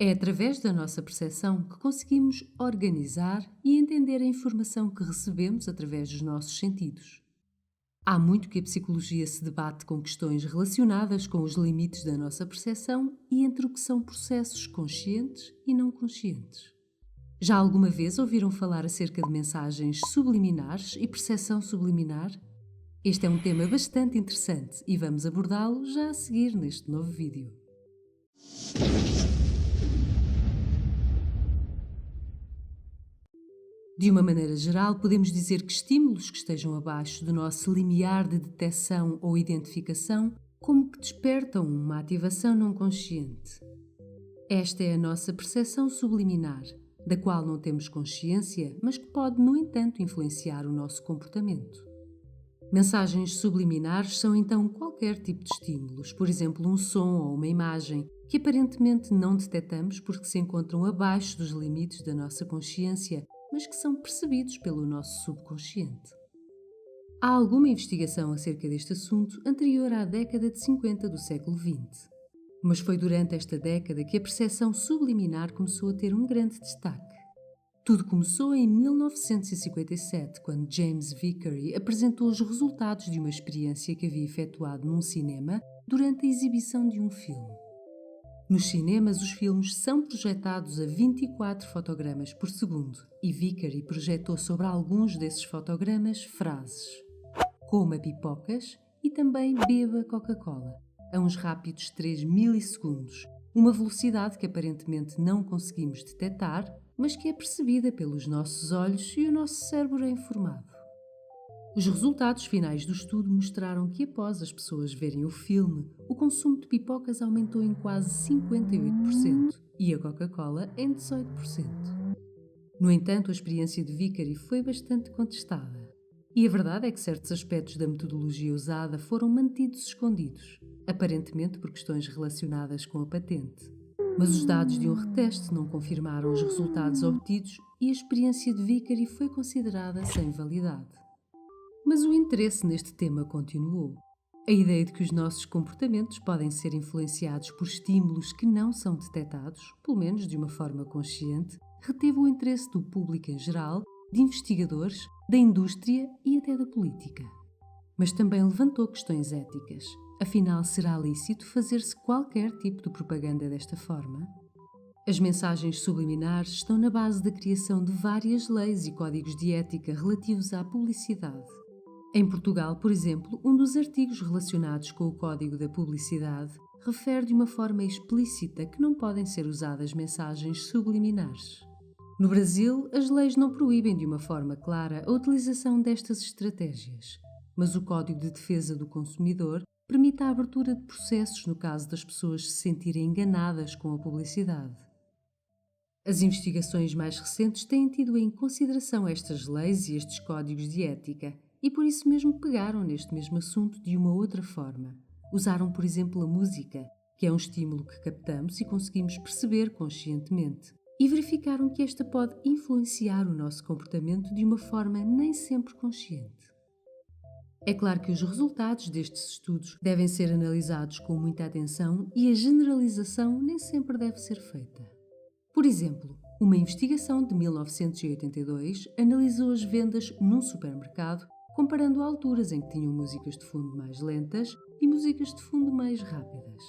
É através da nossa percepção que conseguimos organizar e entender a informação que recebemos através dos nossos sentidos. Há muito que a psicologia se debate com questões relacionadas com os limites da nossa percepção e entre o que são processos conscientes e não conscientes. Já alguma vez ouviram falar acerca de mensagens subliminares e percepção subliminar? Este é um tema bastante interessante e vamos abordá-lo já a seguir neste novo vídeo. De uma maneira geral, podemos dizer que estímulos que estejam abaixo do nosso limiar de detecção ou identificação, como que despertam uma ativação não consciente. Esta é a nossa percepção subliminar, da qual não temos consciência, mas que pode, no entanto, influenciar o nosso comportamento. Mensagens subliminares são então qualquer tipo de estímulos, por exemplo, um som ou uma imagem, que aparentemente não detectamos porque se encontram abaixo dos limites da nossa consciência, mas que são percebidos pelo nosso subconsciente. Há alguma investigação acerca deste assunto anterior à década de 50 do século XX, mas foi durante esta década que a percepção subliminar começou a ter um grande destaque. Tudo começou em 1957, quando James Vicary apresentou os resultados de uma experiência que havia efetuado num cinema durante a exibição de um filme. Nos cinemas, os filmes são projetados a 24 fotogramas por segundo e Vicary projetou sobre alguns desses fotogramas frases: coma pipocas e também beba Coca-Cola, a uns rápidos 3 milissegundos, uma velocidade que aparentemente não conseguimos detectar, mas que é percebida pelos nossos olhos e o nosso cérebro é informado. Os resultados finais do estudo mostraram que após as pessoas verem o filme, o consumo de pipocas aumentou em quase 58% e a Coca-Cola em 18%. No entanto, a experiência de Vicary foi bastante contestada. E a verdade é que certos aspectos da metodologia usada foram mantidos escondidos, aparentemente por questões relacionadas com a patente. Mas os dados de um reteste não confirmaram os resultados obtidos e a experiência de Vicary foi considerada sem validade. Mas o interesse neste tema continuou. A ideia de que os nossos comportamentos podem ser influenciados por estímulos que não são detectados, pelo menos de uma forma consciente, reteve o interesse do público em geral, de investigadores, da indústria e até da política. Mas também levantou questões éticas. Afinal, será lícito fazer-se qualquer tipo de propaganda desta forma? As mensagens subliminares estão na base da criação de várias leis e códigos de ética relativos à publicidade. Em Portugal, por exemplo, um dos artigos relacionados com o Código da Publicidade refere de uma forma explícita que não podem ser usadas mensagens subliminares. No Brasil, as leis não proíbem de uma forma clara a utilização destas estratégias, mas o Código de Defesa do Consumidor permite a abertura de processos no caso das pessoas se sentirem enganadas com a publicidade. As investigações mais recentes têm tido em consideração estas leis e estes códigos de ética e por isso mesmo pegaram neste mesmo assunto de uma outra forma. Usaram, por exemplo, a música, que é um estímulo que captamos e conseguimos perceber conscientemente, e verificaram que esta pode influenciar o nosso comportamento de uma forma nem sempre consciente. É claro que os resultados destes estudos devem ser analisados com muita atenção e a generalização nem sempre deve ser feita. Por exemplo, uma investigação de 1982 analisou as vendas num supermercado, comparando alturas em que tinham músicas de fundo mais lentas e músicas de fundo mais rápidas.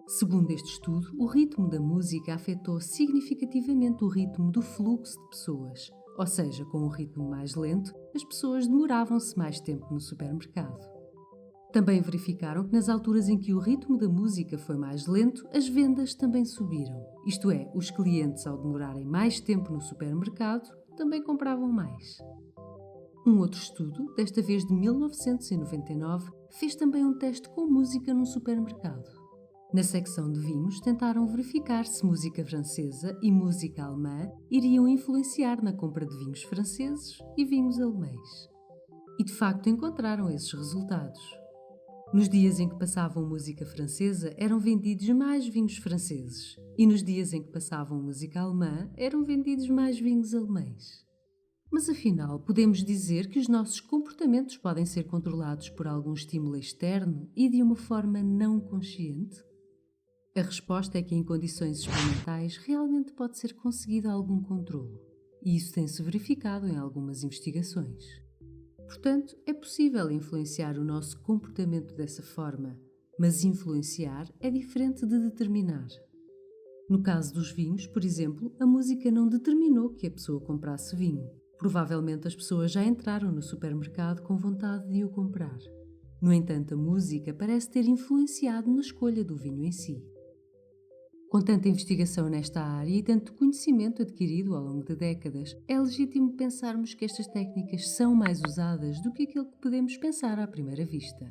Segundo este estudo, o ritmo da música afetou significativamente o ritmo do fluxo de pessoas, ou seja, com um ritmo mais lento, as pessoas demoravam-se mais tempo no supermercado. Também verificaram que nas alturas em que o ritmo da música foi mais lento, as vendas também subiram. Isto é, os clientes, ao demorarem mais tempo no supermercado, também compravam mais. Um outro estudo, desta vez de 1999, fez também um teste com música num supermercado. Na secção de vinhos, tentaram verificar se música francesa e música alemã iriam influenciar na compra de vinhos franceses e vinhos alemães. E de facto encontraram esses resultados. Nos dias em que passavam música francesa, eram vendidos mais vinhos franceses, e nos dias em que passavam música alemã, eram vendidos mais vinhos alemães. Mas afinal, podemos dizer que os nossos comportamentos podem ser controlados por algum estímulo externo e de uma forma não consciente? A resposta é que em condições experimentais realmente pode ser conseguido algum controlo, e isso tem-se verificado em algumas investigações. Portanto, é possível influenciar o nosso comportamento dessa forma, mas influenciar é diferente de determinar. No caso dos vinhos, por exemplo, a música não determinou que a pessoa comprasse vinho. Provavelmente as pessoas já entraram no supermercado com vontade de o comprar. No entanto, a música parece ter influenciado na escolha do vinho em si. Com tanta investigação nesta área e tanto conhecimento adquirido ao longo de décadas, é legítimo pensarmos que estas técnicas são mais usadas do que aquilo que podemos pensar à primeira vista.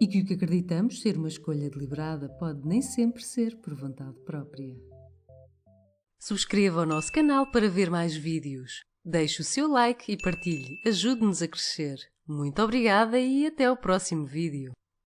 E que o que acreditamos ser uma escolha deliberada pode nem sempre ser por vontade própria. Subscreva o nosso canal para ver mais vídeos. Deixe o seu like e partilhe, ajude-nos a crescer. Muito obrigada e até ao próximo vídeo.